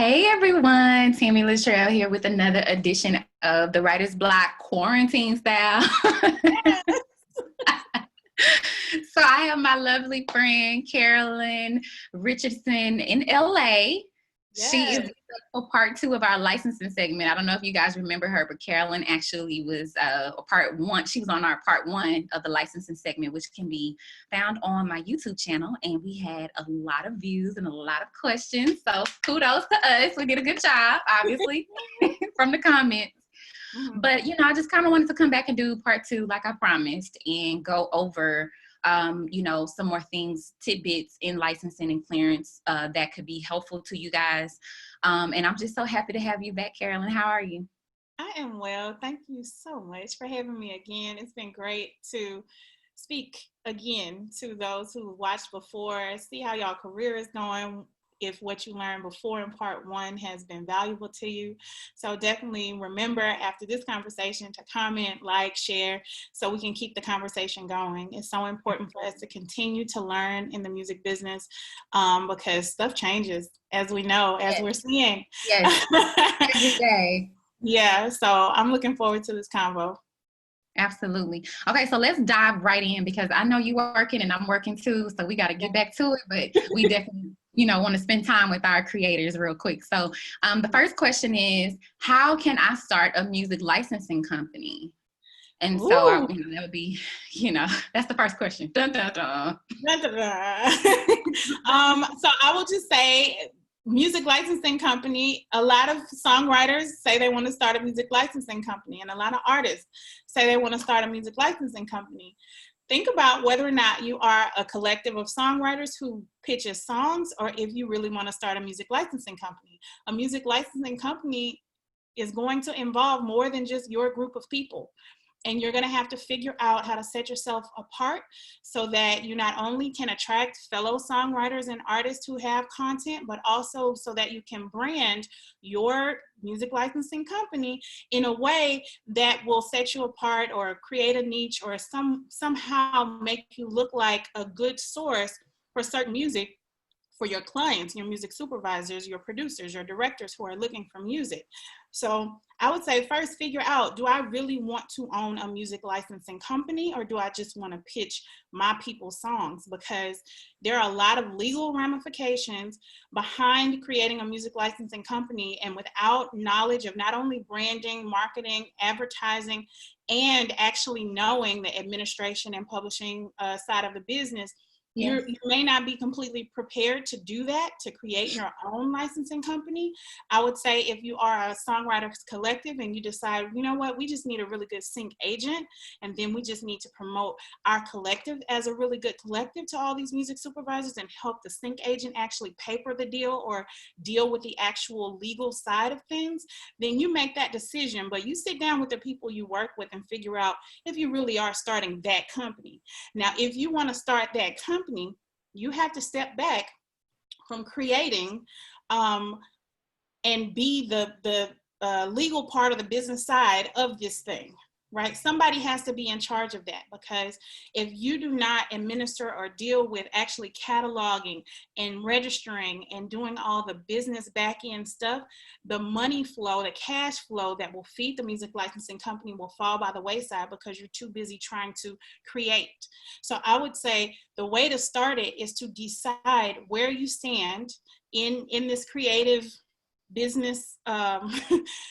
Hey everyone, Tami LaTrell here with another edition of the Writer's Block Quarantine Style. So I have my lovely friend Carolyn Richardson in LA. She is Yes. for part two of our licensing segment. I don't know if you guys remember her, but Carolyn actually was part one. She was on our part one of the licensing segment, which can be found on my YouTube channel. And we had a lot of views and a lot of questions. So kudos to us. We did a good job, obviously, from the comments. Mhm. But, I just kind of wanted to come back and do part two, like I promised, and go over some more things, tidbits in licensing and clearance that could be helpful to you guys. And I'm just so happy to have you back, Carolyn. How are you? I am well. Thank you so much for having me again. It's been great to speak again to those who watched before, see how y'all career is going, if what you learned before in part one has been valuable to you. So definitely remember after this conversation to comment, like, share, so we can keep the conversation going. It's so important for us to continue to learn in the music business because stuff changes, as we know, as Yes. we're seeing. Yes. Every day. Yeah, so I'm looking forward to this convo. Absolutely. Okay, so let's dive right in because I know you're working and I'm working too, so we got to get back to it, but we definitely, want to spend time with our creators real quick. So the first question is, how can I start a music licensing company? And so Ooh. that would be, that's the first question. Dun, dun, dun. So I will just say music licensing company. A lot of songwriters say they want to start a music licensing company, and a lot of artists say they want to start a music licensing company. Think about whether or not you are a collective of songwriters who pitches songs, or if you really want to start a music licensing company. A music licensing company is going to involve more than just your group of people. And you're going to have to figure out how to set yourself apart so that you not only can attract fellow songwriters and artists who have content, but also so that you can brand your music licensing company in a way that will set you apart or create a niche or somehow make you look like a good source for certain music for your clients, your music supervisors, your producers, your directors who are looking for music. So I would say first figure out, do I really want to own a music licensing company, or do I just want to pitch my people's songs? Because there are a lot of legal ramifications behind creating a music licensing company, and without knowledge of not only branding, marketing, advertising, and actually knowing the administration and publishing side of the business, Yes. you may not be completely prepared to do that, to create your own licensing company. I would say if you are a songwriters collective and you decide, you know what, we just need a really good sync agent, and then we just need to promote our collective as a really good collective to all these music supervisors and help the sync agent actually paper the deal or deal with the actual legal side of things, then you make that decision. But you sit down with the people you work with and figure out if you really are starting that company. Now, if you want to start that company, you have to step back from creating and be the legal part of the business side of this thing, right? Somebody has to be in charge of that, because if you do not administer or deal with actually cataloging and registering and doing all the business back end stuff, the money flow, the cash flow that will feed the music licensing company will fall by the wayside because you're too busy trying to create. So I would say the way to start it is to decide where you stand in this creative business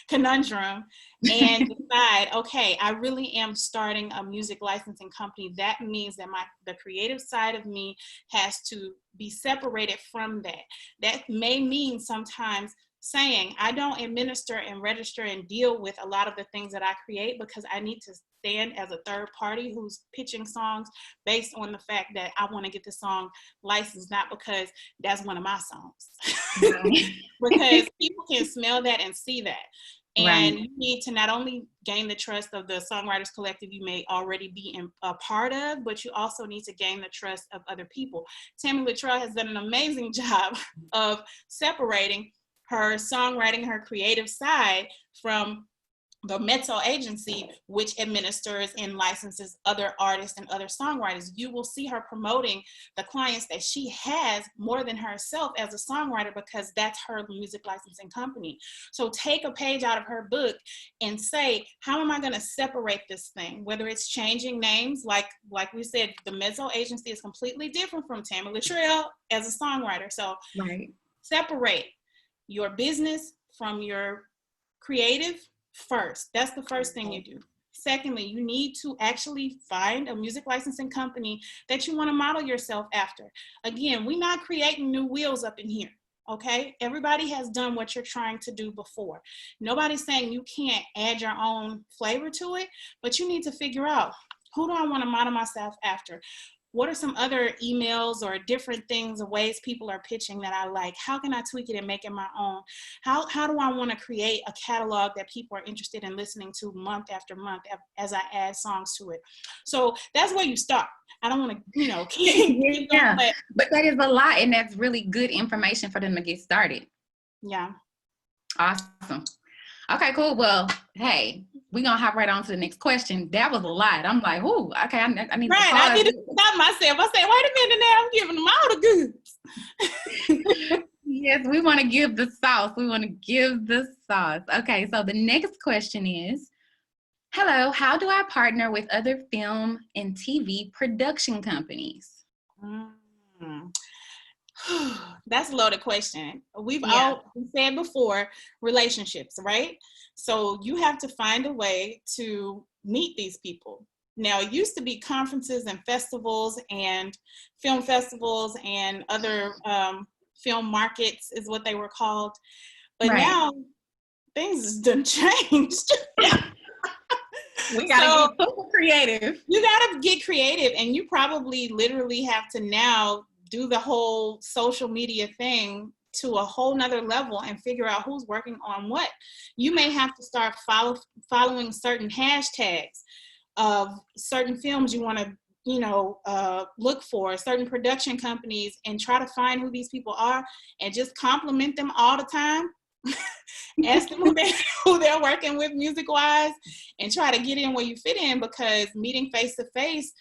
conundrum and decide, okay, I really am starting a music licensing company. That means that the creative side of me has to be separated from that. That may mean sometimes saying, I don't administer and register and deal with a lot of the things that I create because I need to stand as a third party who's pitching songs based on the fact that I want to get the song licensed, not because that's one of my songs. Because people can smell that and see that. And Right. you need to not only gain the trust of the songwriters collective you may already be a part of, but you also need to gain the trust of other people. Tami LaTrell has done an amazing job of separating her songwriting, her creative side from the Mezzo agency, which administers and licenses other artists and other songwriters. You will see her promoting the clients that she has more than herself as a songwriter, because that's her music licensing company. So take a page out of her book and say, how am I going to separate this thing? Whether it's changing names, like we said, the Mezzo agency is completely different from Tami LaTrell as a songwriter. So separate your business from your creative first. That's the first thing you do. Secondly, you need to actually find a music licensing company that you want to model yourself after. Again, we're not creating new wheels up in here, okay? Everybody has done what you're trying to do before. Nobody's saying you can't add your own flavor to it, but you need to figure out, who do I want to model myself after? What are some other emails or different things or ways people are pitching that I like? How can I tweak it and make it my own? How do I want to create a catalog that people are interested in listening to month after month as I add songs to it? So that's where you start. I don't want to, keep going, but that is a lot, and that's really good information for them to get started. Yeah. Awesome. Okay, cool. Well, hey, we're going to hop right on to the next question. That was a lot. I'm like, ooh, okay, I need to pause. I need to stop myself. I said, wait a minute now, I'm giving them all the goods. Yes, we want to give the sauce. We want to give the sauce. Okay, so the next question is, hello, how do I partner with other film and TV production companies? That's a loaded question. We've all said before, relationships, right? So you have to find a way to meet these people. Now, it used to be conferences and festivals and film festivals and other film markets is what they were called. But now things done changed. We gotta get super creative. You gotta get creative, and you probably literally have to now do the whole social media thing to a whole nother level and figure out who's working on what. You may have to start following certain hashtags of certain films you want to look for, certain production companies, and try to find who these people are and just compliment them all the time. Ask them who they're working with music wise, and try to get in where you fit in, because meeting face to face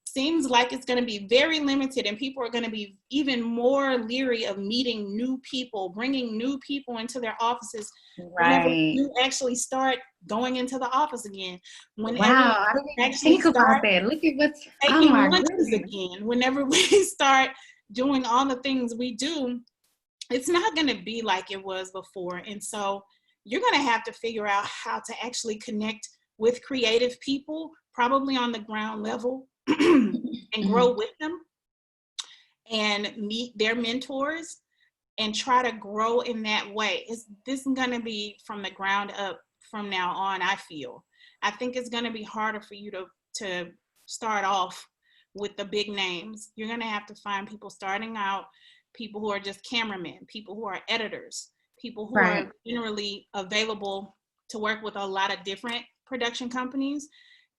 seems like it's going to be very limited, and people are going to be even more leery of meeting new people, bringing new people into their offices whenever you actually start going into the office again. Whenever I didn't even think about that. Look at what's taking lunches again. Whenever we start doing all the things we do, it's not going to be like it was before. And so you're going to have to figure out how to actually connect with creative people, probably on the ground level, and grow with them and meet their mentors and try to grow in that way. This is going to be from the ground up from now on, I feel. I think it's going to be harder for you to start off with the big names. You're going to have to find people starting out, people who are just cameramen, people who are editors, people who are generally available to work with a lot of different production companies,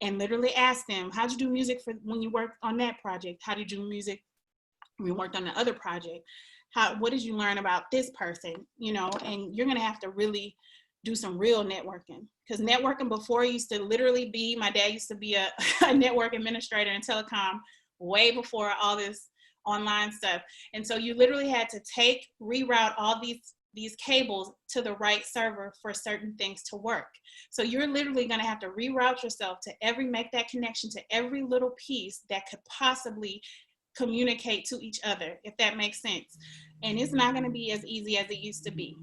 and literally ask them, how'd you do music for when you worked on that project? How did you do music when you worked on the other project? What did you learn about this person? And you're gonna have to really do some real networking, because networking before used to literally be, my dad used to be a network administrator in telecom way before all this online stuff. And so you literally had to reroute all these cables to the right server for certain things to work. So you're literally going to have to reroute yourself to make that connection to every little piece that could possibly communicate to each other, if that makes sense. And it's not going to be as easy as it used to be.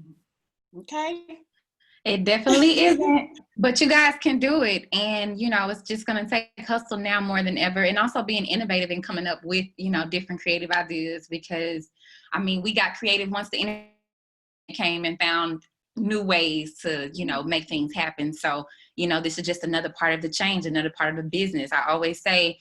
Okay? It definitely isn't, but you guys can do it. And, it's just going to take hustle now more than ever, and also being innovative and coming up with, different creative ideas, because, we got creative once the internet came and found new ways to, make things happen. So, this is just another part of the change, another part of the business. I always say,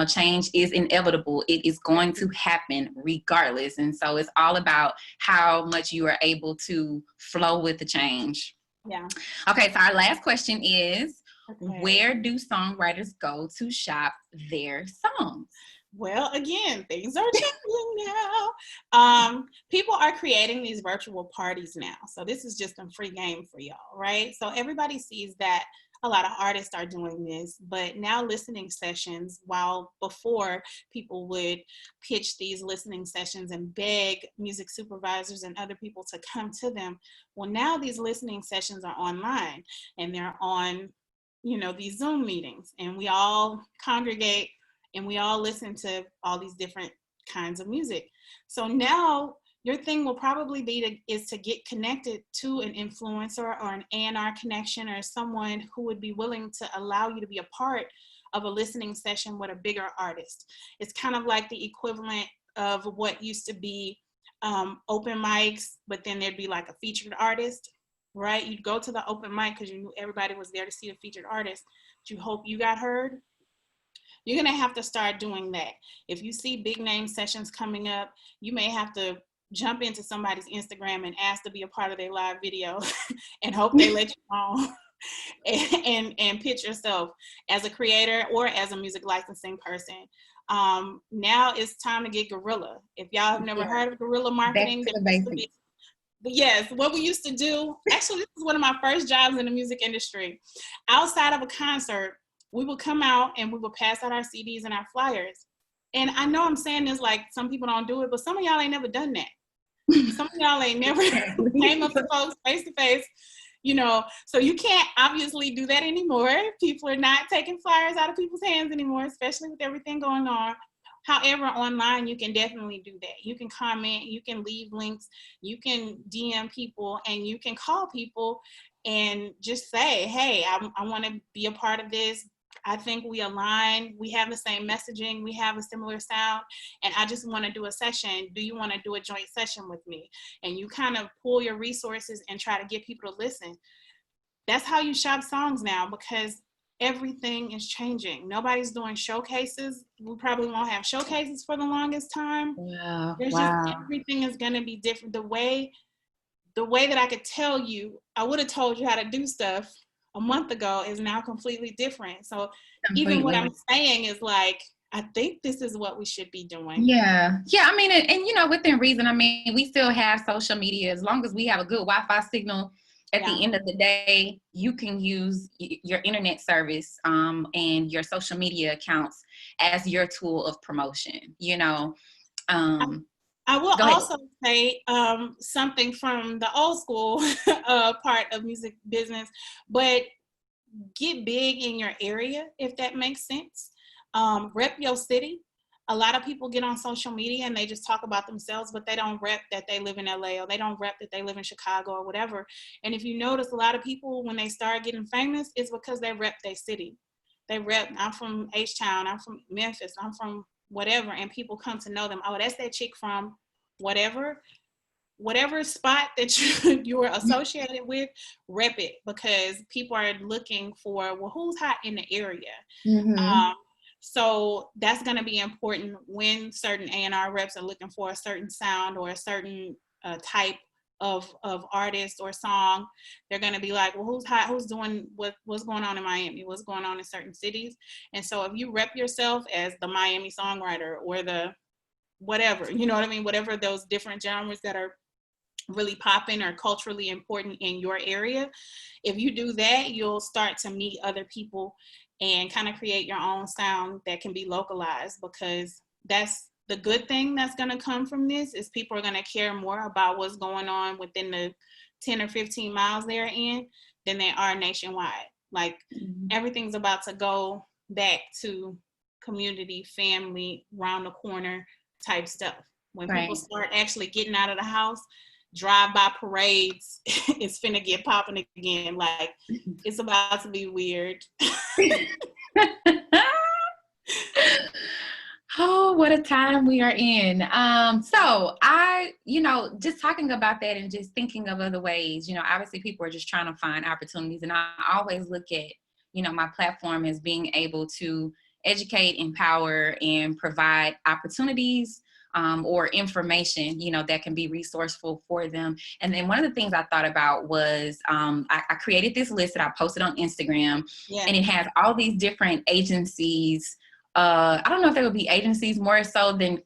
change is inevitable. It is going to happen regardless. And so it's all about how much you are able to flow with the change. Yeah. Okay, so our last question is, where do songwriters go to shop their songs? Well, again, things are changing now. People are creating these virtual parties now. So this is just a free game for y'all, right? So everybody sees that a lot of artists are doing this, but now listening sessions, while before people would pitch these listening sessions and beg music supervisors and other people to come to them, well, now these listening sessions are online and they're on, these Zoom meetings, and we all congregate and we all listen to all these different kinds of music. So now your thing will probably be to get connected to an influencer or an A&R connection or someone who would be willing to allow you to be a part of a listening session with a bigger artist. It's kind of like the equivalent of what used to be open mics, but then there'd be like a featured artist, right? You'd go to the open mic because you knew everybody was there to see the featured artist, but you hope you got heard. You're going to have to start doing that. If you see big name sessions coming up, you may have to jump into somebody's Instagram and ask to be a part of their live video and hope they let you on and pitch yourself as a creator or as a music licensing person. Now it's time to get guerrilla. If y'all have never heard of guerrilla marketing, yes, what we used to do, actually, this is one of my first jobs in the music industry. Outside of a concert, we would come out and we would pass out our CDs and our flyers. And I know I'm saying this like some people don't do it, but some of y'all ain't never done that. Some of y'all ain't never came up to folks face to face, so you can't obviously do that anymore. People are not taking flyers out of people's hands anymore, especially with everything going on. However, online, you can definitely do that. You can comment, you can leave links, you can DM people, and you can call people and just say, hey, I want to be a part of this. I think we align, we have the same messaging, we have a similar sound, and I just want to do a session. Do you want to do a joint session with me? And you kind of pull your resources and try to get people to listen. That's how you shop songs now, because everything is changing. Nobody's doing showcases. We probably won't have showcases for the longest time. Yeah, Just everything is going to be different. The way that I could tell you, I would have told you how to do stuff a month ago is now completely different. So even what I'm saying is like, I think this is what we should be doing. Yeah. I mean, and within reason, I mean, we still have social media. As long as we have a good Wi-Fi signal, at the end of the day, you can use your internet service and your social media accounts as your tool of promotion, I will also say something from the old school part of music business, but get big in your area, if that makes sense. Rep your city. A lot of people get on social media and they just talk about themselves, but they don't rep that they live in LA, or they don't rep that they live in Chicago or whatever. And if you notice, a lot of people, when they start getting famous, it's because they rep their city. They rep, I'm from H-Town, I'm from Memphis, I'm from whatever, and people come to know them. Oh, that's that chick from whatever spot that you were associated with, rep it, because people are looking for, well, who's hot in the area? Mm-hmm. So that's going to be important when certain A&R reps are looking for a certain sound or a certain type of artist or song. They're going to be like, well, who's hot? Who's doing what's going on in Miami? What's going on in certain cities? And so if you rep yourself as the Miami songwriter or the whatever, you know what I mean? Whatever those different genres that are really popping or culturally important in your area, if you do that, you'll start to meet other people and kind of create your own sound that can be localized, because that's the good thing that's going to come from this, is people are going to care more about what's going on within the 10 or 15 miles they're in than they are nationwide. Like everything's about to go back to community, family, round the corner type stuff. When people start actually getting out of the house, drive-by parades is finna get popping again. Like, it's about to be weird. Oh, what a time we are in. So I, just talking about that and just thinking of other ways, obviously people are just trying to find opportunities. And I always look at, my platform as being able to educate, empower, and provide opportunities or information, that can be resourceful for them. And then one of the things I thought about was I created this list that I posted on Instagram, and it has all these different agencies I don't know if there would be agencies more so than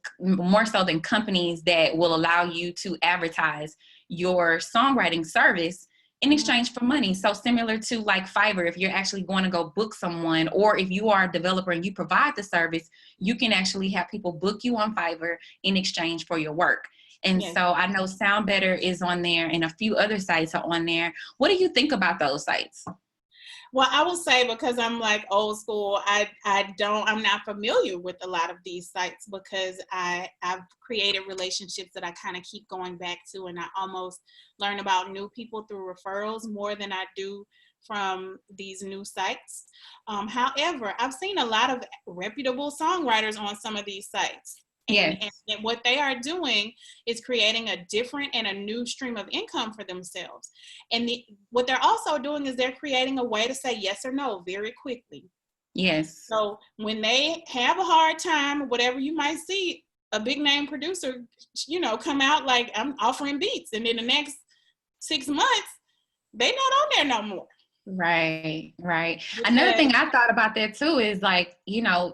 companies that will allow you to advertise your songwriting service in exchange for money. So similar to like Fiverr, if you're actually going to go book someone, or if you are a developer and you provide the service, you can actually have people book you on Fiverr in exchange for your work. And Yes. so I know Sound Better is on there and a few other sites are on there. What do you think about those sites? Well, I will say, because I'm like old school, I'm not familiar with a lot of these sites, because I've created relationships that I kind of keep going back to, and I almost learn about new people through referrals more than I do from these new sites. However, I've seen a lot of reputable songwriters on some of these sites. And what they are doing is creating a different and a new stream of income for themselves. And what they're also doing is they're creating a way to say yes or no very quickly. Yes. So when they have a hard time, whatever, you might see a big name producer, come out like, I'm offering beats. And then the next 6 months, they not on there no more. Right. Another thing I thought about that too is like,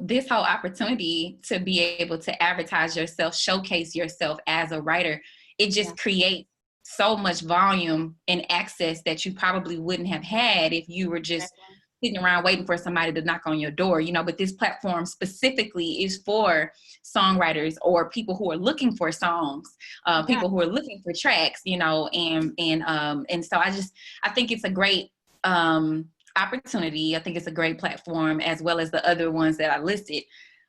this whole opportunity to be able to advertise yourself, showcase yourself as a writer, it just creates so much volume and access that you probably wouldn't have had if you were just sitting around waiting for somebody to knock on your door, but this platform specifically is for songwriters or people who are looking for songs, people who are looking for tracks, and so I think it's a great opportunity. I think it's a great platform, as well as the other ones that I listed.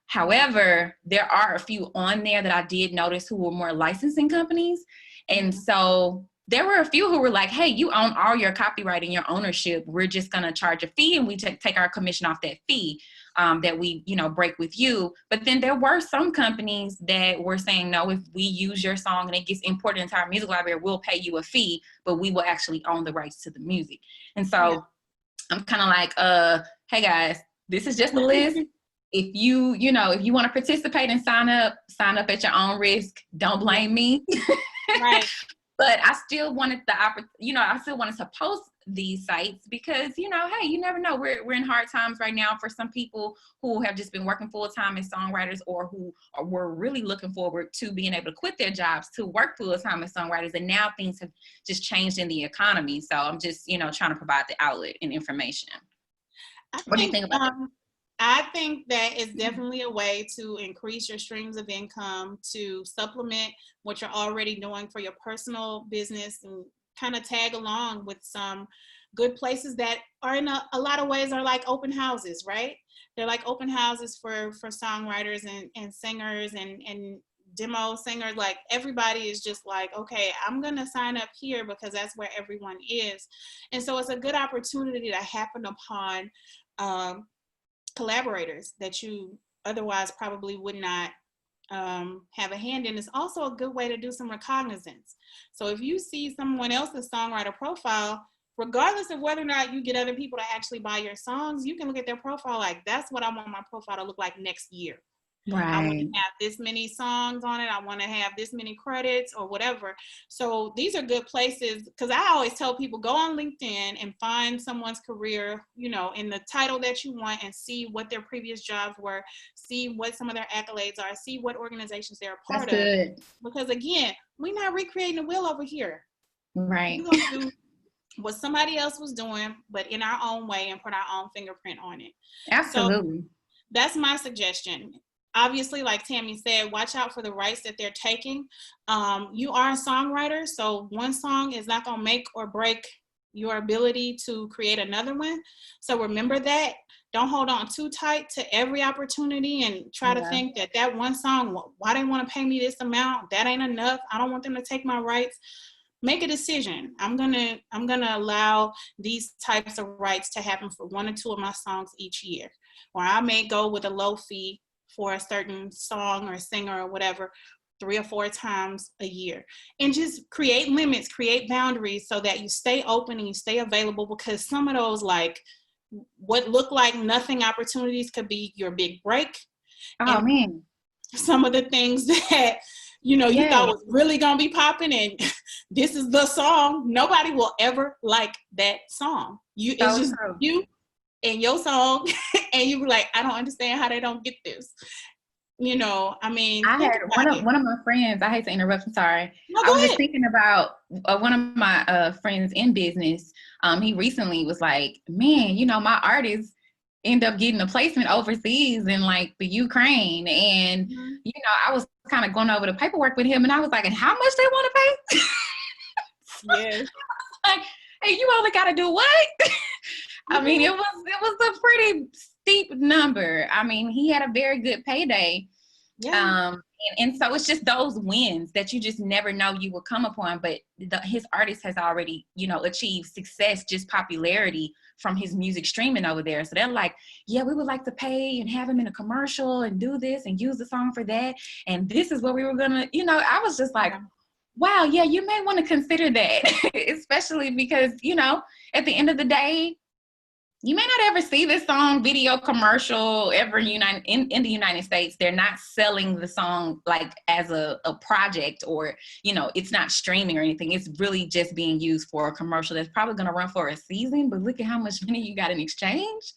However, there are a few on there that I did notice who were more licensing companies. And so there were a few who were like, hey, you own all your copyright and your ownership. We're just going to charge a fee, and we take our commission off that fee that we, break with you. But then there were some companies that were saying, no, if we use your song and it gets imported into our music library, we'll pay you a fee, but we will actually own the rights to the music. And so I'm kind of like, hey guys, this is just a list. If you want to participate and sign up at your own risk. Don't blame me. Right. But I still wanted I still wanted to post these sites because, hey, you never know. We're in hard times right now for some people who have just been working full time as songwriters, or who were really looking forward to being able to quit their jobs to work full time as songwriters. And now things have just changed in the economy. So I'm just, trying to provide the outlet and information. What do you think about that? I think that it's definitely a way to increase your streams of income, to supplement what you're already doing for your personal business, and kind of tag along with some good places that are in a lot of ways are like open houses, right? They're like open houses for songwriters and singers and demo singers. Like, everybody is just like, okay, I'm going to sign up here because that's where everyone is. And so it's a good opportunity to happen upon collaborators that you otherwise probably would not have a hand in. It's also a good way to do some recognizance. So if you see someone else's songwriter profile, regardless of whether or not you get other people to actually buy your songs, you can look at their profile like, that's what I want my profile to look like next year. Right. I want to have this many songs on it. I want to have this many credits or whatever. So these are good places, because I always tell people, go on LinkedIn and find someone's career, in the title that you want, and see what their previous jobs were, see what some of their accolades are, see what organizations they're a part of. Because again, we're not recreating the wheel over here. Right. We're going to do what somebody else was doing, but in our own way, and put our own fingerprint on it. Absolutely. So that's my suggestion. Obviously, like Tami said, watch out for the rights that they're taking. You are a songwriter, so one song is not going to make or break your ability to create another one. So remember that. Don't hold on too tight to every opportunity and try to think that one song, why they want to pay me this amount? That ain't enough. I don't want them to take my rights. Make a decision. I'm gonna allow these types of rights to happen for one or two of my songs each year, or I may go with a low fee for a certain song or singer or whatever 3 or 4 times a year. And just create limits, create boundaries, so that you stay open and you stay available, because some of those, like, what look like nothing opportunities could be your big break. Oh, man. Some of the things that you thought was really gonna be popping, and this is the song, nobody will ever like that song. It's just you in your song and you be like, I don't understand how they don't get this. You know, I mean, I had one of my friends, I hate to interrupt, I'm sorry. No, I was go just ahead. thinking about one of my friends in business. He recently was like, man, you know, my artists end up getting a placement overseas in like the Ukraine. And, you know, I was kind of going over the paperwork with him and I was like, and how much they want to pay? Yes. Like, hey, you only got to do what? I mean, it was a pretty steep number. I mean, he had a very good payday. Yeah. And so it's just those wins that you just never know you will come upon. But his artist has already, you know, achieved success, just popularity from his music streaming over there. So they're like, yeah, we would like to pay and have him in a commercial and do this and use the song for that. And this is what we were going to, you know, I was just like, wow, yeah, you may want to consider that, especially because, you know, at the end of the day, you may not ever see this song video commercial ever in the United States. They're not selling the song like as a project, or, you know, it's not streaming or anything. It's really just being used for a commercial that's probably going to run for a season, but look at how much money you got in exchange.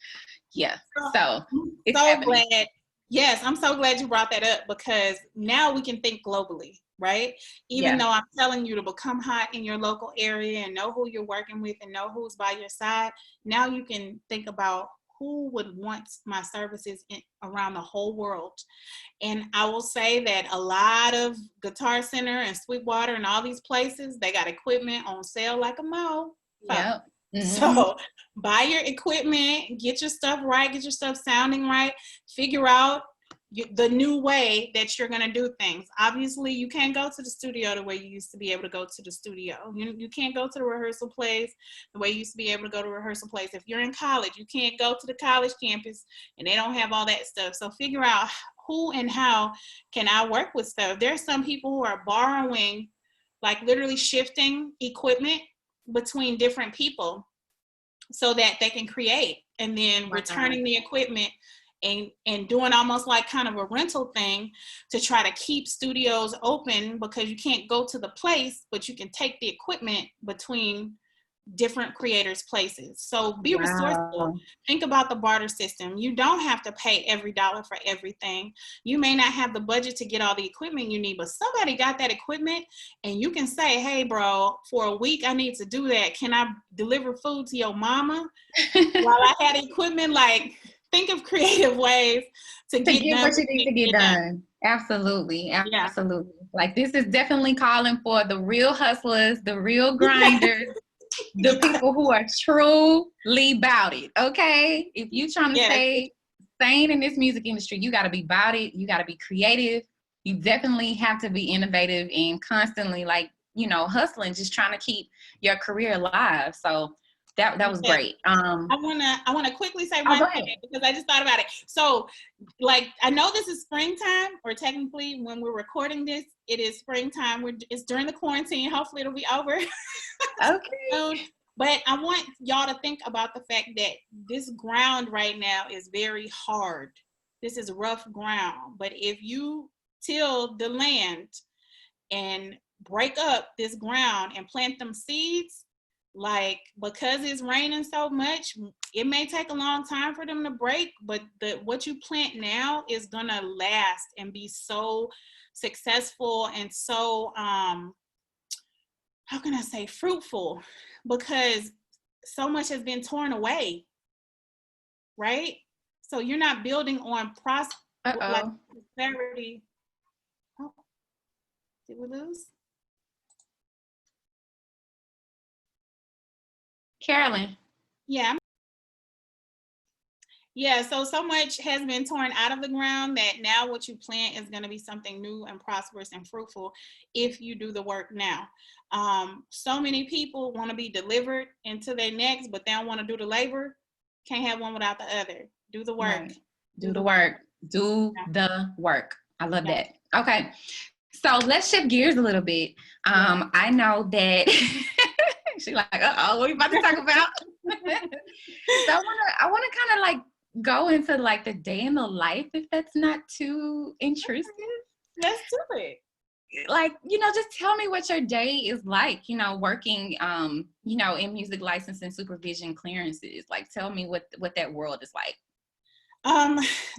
Yeah. So it's so happening. glad. Yes, I'm so glad you brought that up, because now we can think globally, right? Even though I'm telling you to become hot in your local area and know who you're working with and know who's by your side, now you can think about who would want my services around the whole world. And I will say that a lot of Guitar Center and Sweetwater and all these places, they got equipment on sale like a mall. Yeah. So buy your equipment, get your stuff right, get your stuff sounding right, figure out the new way that you're going to do things. Obviously, you can't go to the studio the way you used to be able to go to the studio. You can't go to the rehearsal place the way you used to be able to go to a rehearsal place. If you're in college, you can't go to the college campus and they don't have all that stuff. So figure out who and how can I work with stuff. There's some people who are borrowing, like literally shifting equipment between different people so that they can create, and then returning the equipment and doing almost like kind of a rental thing to try to keep studios open, because you can't go to the place, but you can take the equipment between different creators' places. So be resourceful. Think about the barter system. You don't have to pay every dollar for everything. You may not have the budget to get all the equipment you need, but somebody got that equipment and you can say, hey bro, for a week I need to do that. Can I deliver food to your mama while I had equipment? Like, think of creative ways to get what you need to get done. Absolutely. Absolutely. Yeah. Like, this is definitely calling for the real hustlers, the real grinders, the people who are truly about it. Okay. If you're trying to stay sane in this music industry, you got to be about it. You got to be creative. You definitely have to be innovative and constantly, like, you know, hustling, just trying to keep your career alive. So that was great. I wanna quickly say one thing, because I just thought about it. So, like, I know this is springtime, or technically when we're recording this, it is springtime. It's during the quarantine. Hopefully it'll be over. Okay. But I want y'all to think about the fact that this ground right now is very hard. This is rough ground. But if you till the land and break up this ground and plant them seeds, like, because it's raining so much, it may take a long time for them to break, but what you plant now is gonna last and be so successful and so how can I say, fruitful, because so much has been torn away, right? So you're not building on prosperity. Oh, did we lose Carolyn? Yeah, so much has been torn out of the ground that now what you plant is going to be something new and prosperous and fruitful if you do the work now. So many people want to be delivered into their next, but they don't want to do the labor. Can't have one without the other. Do the work. Right. Do the work. Do the work. I love that. Okay. So let's shift gears a little bit. I know that she's like, what are we about to talk about? So I want to kind of like go into like the day in the life, if that's not too intrusive. Let's do it. like, you know, just tell me what your day is like, you know, working, you know, in music licensing, supervision, clearances. Like, tell me what that world is like.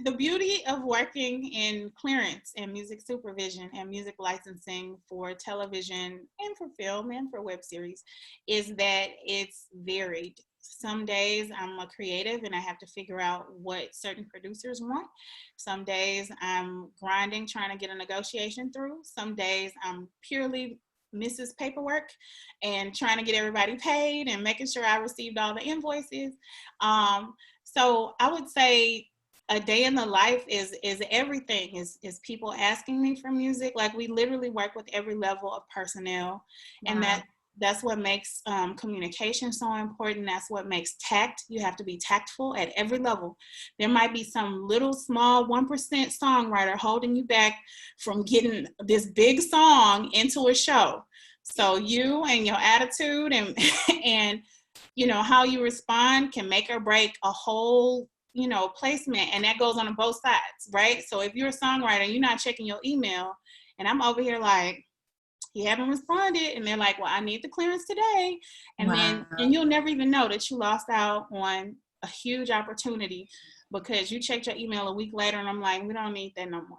The beauty of working in clearance and music supervision and music licensing for television and for film and for web series is that it's varied. Some days I'm a creative and I have to figure out what certain producers want. Some days I'm grinding, trying to get a negotiation through. Some days I'm purely Mrs. Paperwork and trying to get everybody paid and making sure I received all the invoices. So I would say a day in the life is everything, is people asking me for music. Like, we literally work with every level of personnel. Wow. And that's what makes communication so important. That's what makes tact. You have to be tactful at every level. There might be some little small 1% songwriter holding you back from getting this big song into a show. So you and your attitude and you know how you respond can make or break a whole, you know, placement, and that goes on both sides, right? So if you're a songwriter and you're not checking your email, and I'm over here like, you haven't responded, and they're like, well, I need the clearance today, and then you'll never even know that you lost out on a huge opportunity because you checked your email a week later, and I'm like, we don't need that no more.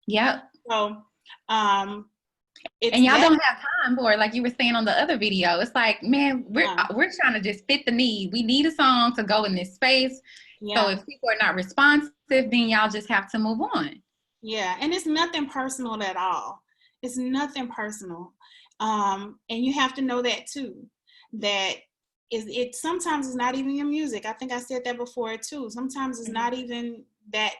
Yep. So and y'all don't have time for it, like you were saying on the other video. It's like, man, we're trying to just fit the need. We need a song to go in this space. Yeah. So if people are not responsive, then y'all just have to move on. Yeah, and it's nothing personal at all. It's nothing personal. And you have to know that too. That it sometimes it's not even your music. I think I said that before too. Sometimes it's not even that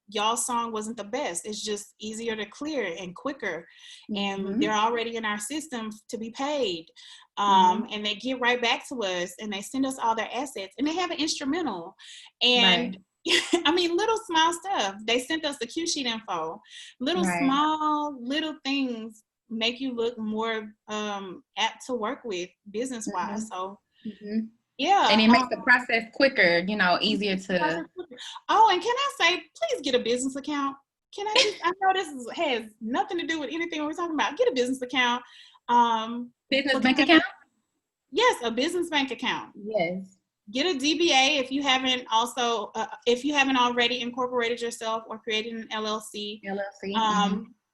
y'all's song wasn't the best. It's just easier to clear and quicker. And they're already in our system to be paid. And they get right back to us and they send us all their assets and they have an instrumental. And I mean, little small stuff. They sent us the cue sheet info. Little small little things make you look more apt to work with business wise. So yeah. And it makes the process quicker, you know, easier to. Oh, and can I say, please get a business account. Can I just, I know this has nothing to do with anything we're talking about. Get a business account. Business bank account? Yes, a business bank account. Yes. Get a DBA if you haven't already incorporated yourself or created an LLC.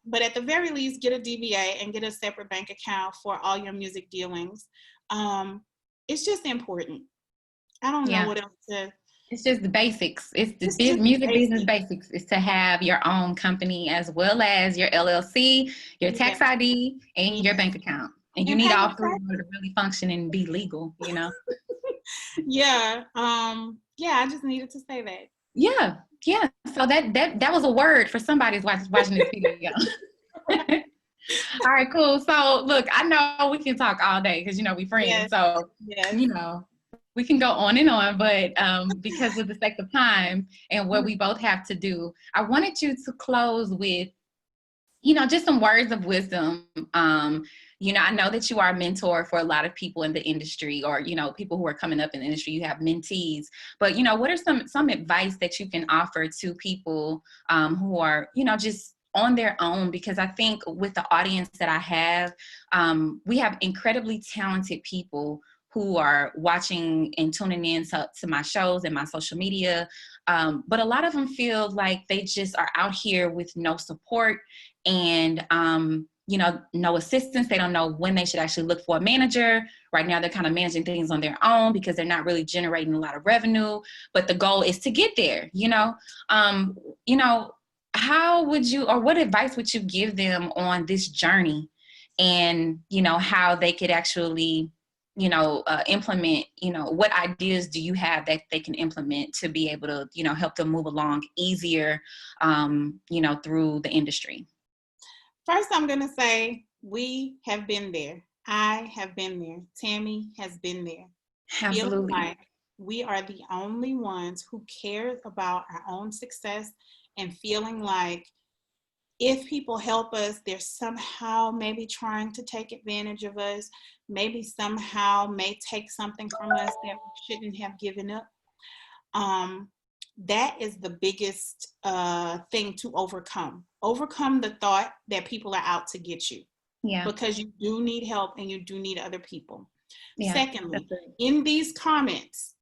But at the very least, get a DBA and get a separate bank account for all your music dealings. It's just important. I don't know what else to. It's just the basics. It's the music business basics is to have your own company as well as your LLC, your tax ID, and your bank account. And you need all three to really function and be legal, you know? I just needed to say that. Yeah. So that was a word for somebody who's watching this video. All right, cool. So look, I know we can talk all day because, you know, we friends. So, you know, we can go on and on, but because of the sake of time and what we both have to do, I wanted you to close with, you know, just some words of wisdom. You know, I know that you are a mentor for a lot of people in the industry, or, you know, people who are coming up in the industry. You have mentees, but, you know, what are some advice that you can offer to people who are, you know, just on their own? Because I think with the audience that I have, we have incredibly talented people who are watching and tuning in to my shows and my social media. But a lot of them feel like they just are out here with no support and, you know, no assistance. They don't know when they should actually look for a manager. Right now, they're kind of managing things on their own because they're not really generating a lot of revenue. But the goal is to get there, you know? How would you, or what advice would you give them on this journey, and, you know, how they could actually, you know, implement, you know, what ideas do you have that they can implement to be able to, you know, help them move along easier, you know, through the industry? First, I'm going to say we have been there. I have been there. Tami has been there. Absolutely. Feeling like we are the only ones who care about our own success, and feeling like if people help us, they're somehow maybe trying to take advantage of us, maybe somehow may take something from us that we shouldn't have given up. that is the biggest thing to overcome. Overcome the thought that people are out to get you. Yeah. Because you do need help and you do need other people. Yeah. Secondly, in these comments,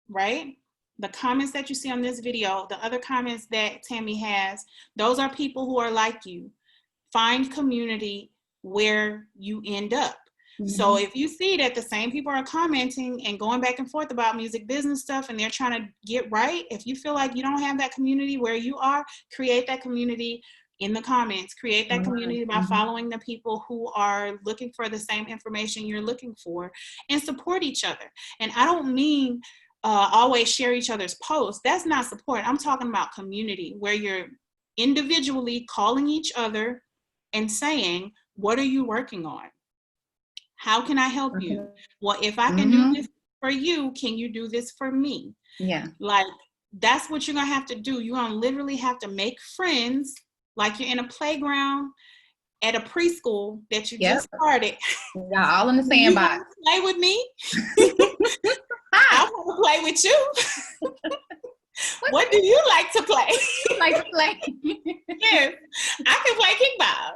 right? The comments that you see on this video, the other comments that Tami has, those are people who are like you. Find community where you end up. Mm-hmm. So if you see that the same people are commenting and going back and forth about music business stuff and they're trying to get right, if you feel like you don't have that community where you are, create that community in the comments. Create that community by following the people who are looking for the same information you're looking for, and support each other. And I don't mean always share each other's posts. That's not support. I'm talking about community where you're individually calling each other and saying, what are you working on? How can I help you? Well, if I can do this for you, can you do this for me? Yeah. Like, that's what you're going to have to do. You're going to literally have to make friends like you're in a playground at a preschool that you just started. Yeah, all in the sandbox. Play with me? I want to play with you. What do you like to play? Yes, I can play kickball.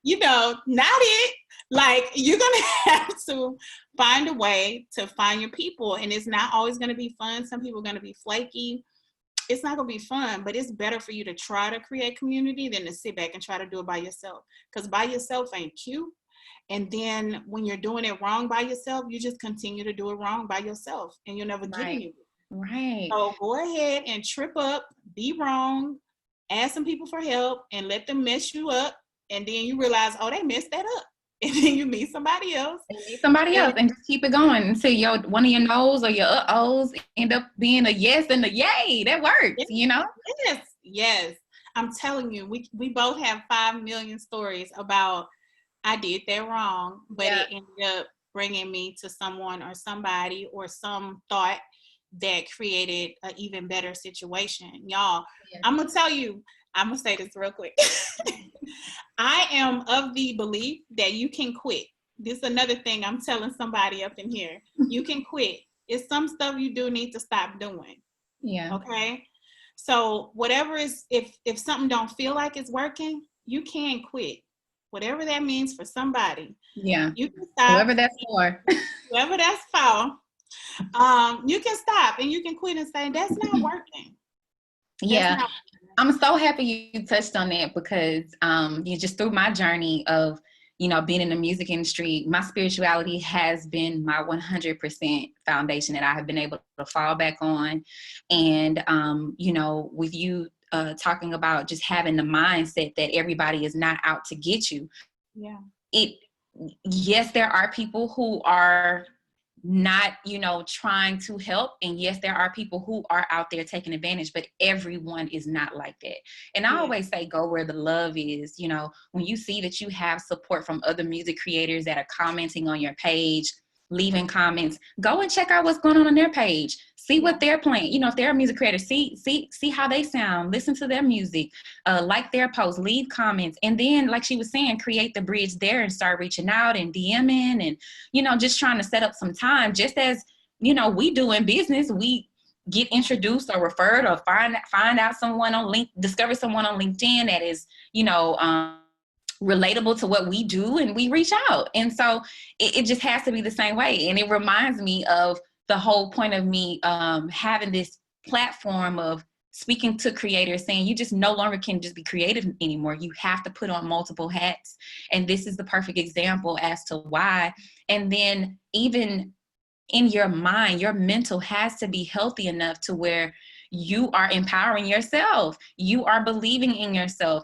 You know, not it. Like, you're going to have to find a way to find your people. And it's not always going to be fun. Some people are going to be flaky. It's not going to be fun, but it's better for you to try to create community than to sit back and try to do it by yourself. Because by yourself ain't cute. And then when you're doing it wrong by yourself, you just continue to do it wrong by yourself and you'll never get anywhere. Right. So go ahead and trip up, be wrong, ask some people for help and let them mess you up. And then you realize, oh, they messed that up. And then you meet somebody else. And just keep it going until one of your no's or your uh-ohs end up being a yes and a yay. That works, you know? Yes. I'm telling you, we both have 5 million stories about I did that wrong, but it ended up bringing me to someone or somebody or some thought that created an even better situation. Y'all, I'm going to tell you, I'm going to say this real quick. I am of the belief that you can quit. This is another thing I'm telling somebody up in here. You can quit. It's some stuff you do need to stop doing. Yeah. Okay. So whatever is, if something don't feel like it's working, you can quit. Whatever that means for somebody. Yeah. You can stop. Whoever that's for. Whoever that's for. You can stop and you can quit and say, that's not working. Yeah. I'm so happy you touched on that because you just through my journey of, you know, being in the music industry, my spirituality has been my 100% foundation that I have been able to fall back on. And, you know, with you talking about just having the mindset that everybody is not out to get you. Yeah. Yes, there are people who are not, you know, trying to help. And yes, there are people who are out there taking advantage, but everyone is not like that. And I always say, go where the love is. You know, when you see that you have support from other music creators that are commenting on your page, leaving comments, go and check out what's going on their page. See what they're playing. You know, if they're a music creator, see how they sound, listen to their music, like their posts, leave comments. And then, like she was saying, create the bridge there and start reaching out and DMing and, you know, just trying to set up some time. Just as, you know, we do in business, we get introduced or referred or find out someone on discover someone on LinkedIn that is, you know, relatable to what we do, and we reach out. And so it just has to be the same way. And it reminds me of the whole point of me having this platform of speaking to creators, saying you just no longer can just be creative anymore. You have to put on multiple hats. And this is the perfect example as to why. And then even in your mind, your mental has to be healthy enough to where you are empowering yourself. You are believing in yourself.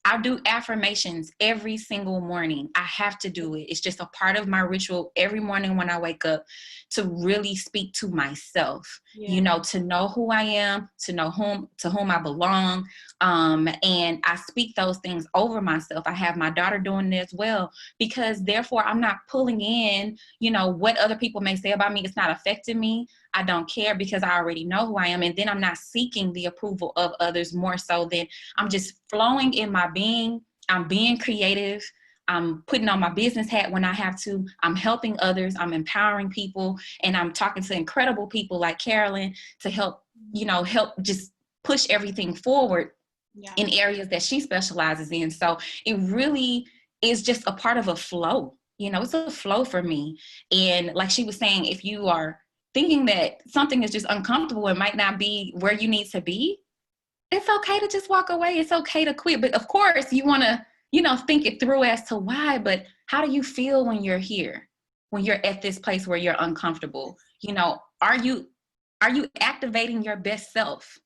I do affirmations every single morning. I have to do it. It's just a part of my ritual every morning when I wake up to really speak to myself, you know, to know who I am, to know to whom I belong. And I speak those things over myself. I have my daughter doing it as well, because therefore I'm not pulling in, you know, what other people may say about me. It's not affecting me. I don't care because I already know who I am. And then I'm not seeking the approval of others more so than I'm just flowing in my being. I'm being creative. I'm putting on my business hat when I have to. I'm helping others. I'm empowering people. And I'm talking to incredible people like Carolyn to help you know, help just push everything forward in Yeah. areas that she specializes in. So it really is just a part of a flow. You know, it's a flow for me. And like she was saying, if you are thinking that something is just uncomfortable, it might not be where you need to be, it's okay to just walk away. It's okay to quit. But of course, you want to, you know, think it through as to why. But how do you feel when you're here, when you're at this place where you're uncomfortable? You know, are you activating your best self?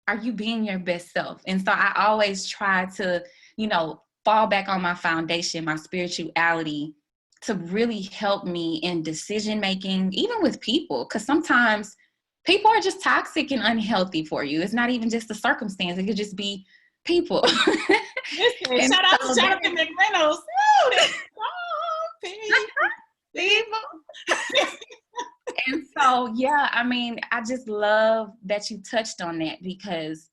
Are you being your best self? And so I always try to, you know, fall back on my foundation, my spirituality, to really help me in decision making, even with people. Because sometimes people are just toxic and unhealthy for you. It's not even just the circumstance. It could just be people. Listen, shout out to Jonathan McReynolds. Woo, that's people. And so, yeah, I mean, I just love that you touched on that because,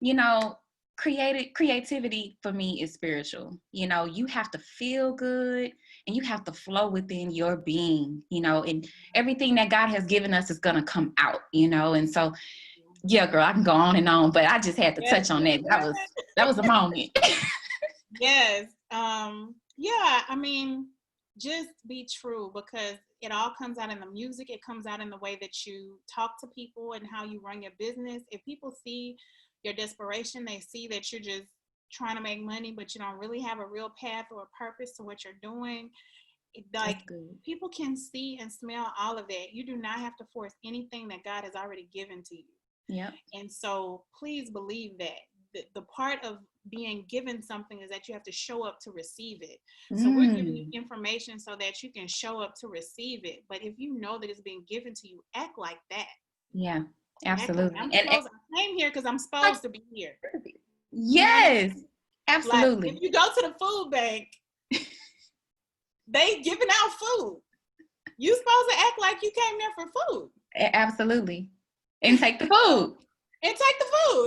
you know, creativity for me is spiritual. You know, you have to feel good and you have to flow within your being, you know, and everything that God has given us is going to come out, you know. And so, yeah, girl, I can go on and on, but I just had to touch on that. That was a moment. Yes. Yeah, I mean, just be true, because it all comes out in the music. It comes out in the way that you talk to people and how you run your business. If people see your desperation, they see that you're just trying to make money, but you don't really have a real path or a purpose to what you're doing. Like, people can see and smell all of that. You do not have to force anything that God has already given to you. Yeah. And so please believe that the part of being given something is that you have to show up to receive it. So we're giving you information so that you can show up to receive it. But if you know that it's being given to you, act like that. Yeah, absolutely. I came here because I'm supposed to be here. Yes, absolutely. Like, if you go to the food bank, they giving out food. You supposed to act like you came there for food. Absolutely. And take the food.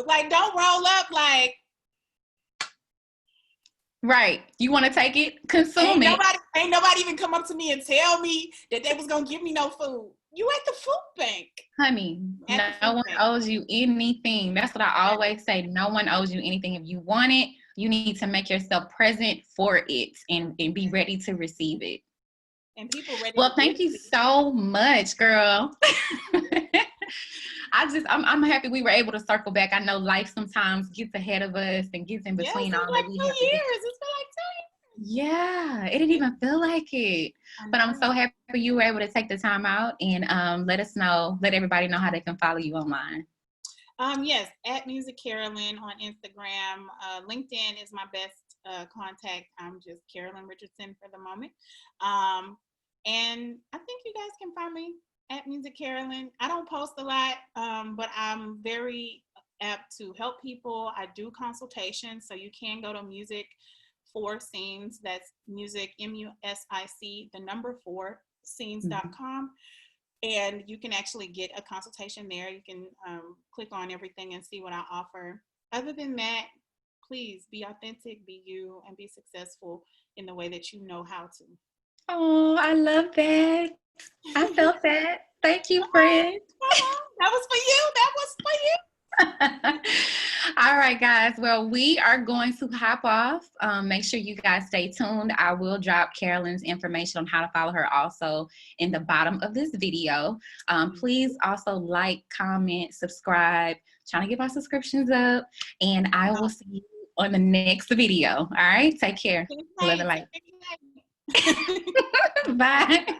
Like, don't roll up like. Right. You want to take it? Consume it. Ain't nobody even come up to me and tell me that they was going to give me no food. You at the food bank. Honey, no one owes you anything. That's what I always say. No one owes you anything. If you want it, you need to make yourself present for it and be ready to receive it. And people ready. Well, thank you so much, girl. I'm happy we were able to circle back. I know life sometimes gets ahead of us and gets in between. Yes, it's like 2 years. It's been like 2 years. Yeah, it didn't even feel like it. But I'm so happy you were able to take the time out and let everybody know how they can follow you online. Yes, at Music Carolyn on Instagram. LinkedIn is my best contact. I'm just Carolyn Richardson for the moment. And I think you guys can find me at Music Carolyn. I don't post a lot, but I'm very apt to help people. I do consultations, so you can go to Music 4 Scenes. That's music, MUSIC, the number 4 scenes.com. And you can actually get a consultation there. You can click on everything and see what I offer. Other than that, please be authentic, be you, and be successful in the way that you know how to. Oh, I love that. I felt that. Thank you, friend. That was for you. That was for you. All right, guys. Well, we are going to hop off. Make sure you guys stay tuned. I will drop Carolyn's information on how to follow her also in the bottom of this video. Please also like, comment, subscribe. Trying to get my subscriptions up. And I will see you on the next video. All right. Take care. Love and light. Bye.